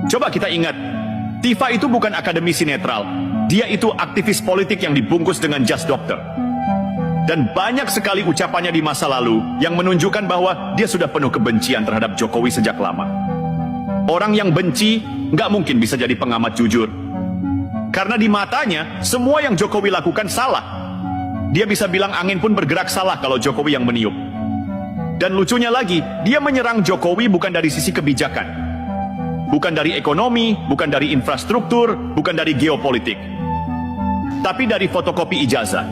Coba kita ingat, Tifa itu bukan akademisi netral. Dia itu aktivis politik yang dibungkus dengan jas dokter. Dan banyak sekali ucapannya di masa lalu yang menunjukkan bahwa dia sudah penuh kebencian terhadap Jokowi sejak lama. Orang yang benci nggak mungkin bisa jadi pengamat jujur. Karena di matanya, semua yang Jokowi lakukan salah. Dia bisa bilang angin pun bergerak salah kalau Jokowi yang meniup. Dan lucunya lagi, dia menyerang Jokowi bukan dari sisi kebijakan. Bukan dari ekonomi, bukan dari infrastruktur, bukan dari geopolitik. Tapi dari fotokopi ijazah.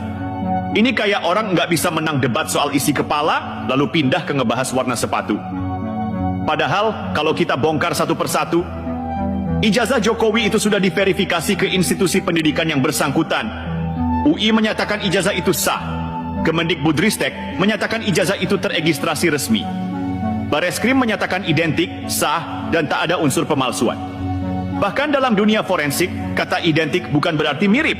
Ini kayak orang nggak bisa menang debat soal isi kepala, lalu pindah ke ngebahas warna sepatu. Padahal, kalau kita bongkar satu persatu, ijazah Jokowi itu sudah diverifikasi ke institusi pendidikan yang bersangkutan. UI menyatakan ijazah itu sah. Kemendikbudristek menyatakan ijazah itu teregistrasi resmi. Bareskrim menyatakan identik, sah, dan tak ada unsur pemalsuan. Bahkan dalam dunia forensik, kata identik bukan berarti mirip.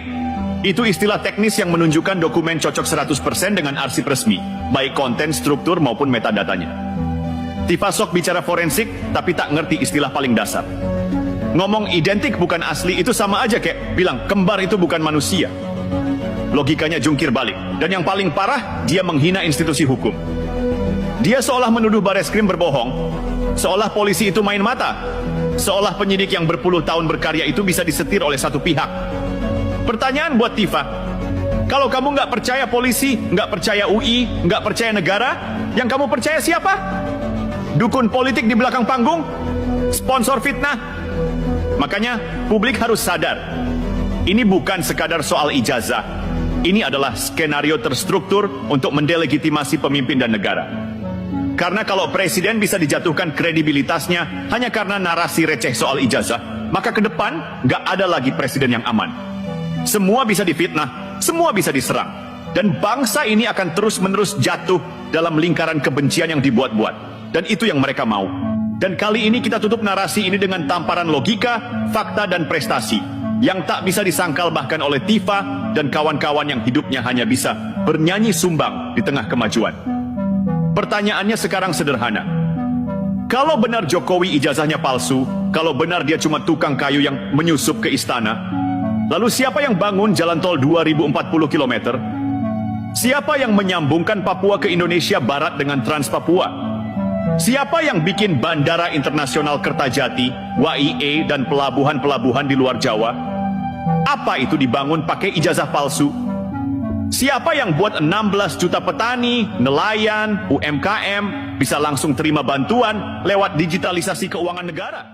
Itu istilah teknis yang menunjukkan dokumen cocok 100% dengan arsip resmi, baik konten, struktur, maupun metadatanya. Tifa sok bicara forensik, tapi tak ngerti istilah paling dasar. Ngomong identik bukan asli itu sama aja kayak bilang kembar itu bukan manusia. Logikanya jungkir balik. Dan yang paling parah, dia menghina institusi hukum. Dia seolah menuduh Bareskrim berbohong, seolah polisi itu main mata, seolah penyidik yang berpuluh tahun berkarya itu bisa disetir oleh satu pihak. Pertanyaan buat Tifa, kalau kamu nggak percaya polisi, nggak percaya UI, nggak percaya negara, yang kamu percaya siapa? Dukun politik di belakang panggung? Sponsor fitnah? Makanya publik harus sadar, ini bukan sekadar soal ijazah. Ini adalah skenario terstruktur untuk mendelegitimasi pemimpin dan negara. Karena kalau presiden bisa dijatuhkan kredibilitasnya hanya karena narasi receh soal ijazah, maka ke depan nggak ada lagi presiden yang aman. Semua bisa difitnah, semua bisa diserang. Dan bangsa ini akan terus-menerus jatuh dalam lingkaran kebencian yang dibuat-buat. Dan itu yang mereka mau. Dan kali ini kita tutup narasi ini dengan tamparan logika, fakta, dan prestasi. Yang tak bisa disangkal bahkan oleh Tifa dan kawan-kawan yang hidupnya hanya bisa bernyanyi sumbang di tengah kemajuan. Pertanyaannya sekarang sederhana. Kalau benar Jokowi ijazahnya palsu, kalau benar dia cuma tukang kayu yang menyusup ke istana, lalu siapa yang bangun jalan tol 2040 km? Siapa yang menyambungkan Papua ke Indonesia Barat dengan Trans Papua? Siapa yang bikin Bandara Internasional Kertajati, WIE, dan pelabuhan-pelabuhan di luar Jawa? Apa itu dibangun pakai ijazah palsu? Siapa yang buat 16 juta petani, nelayan, UMKM bisa langsung terima bantuan lewat digitalisasi keuangan negara?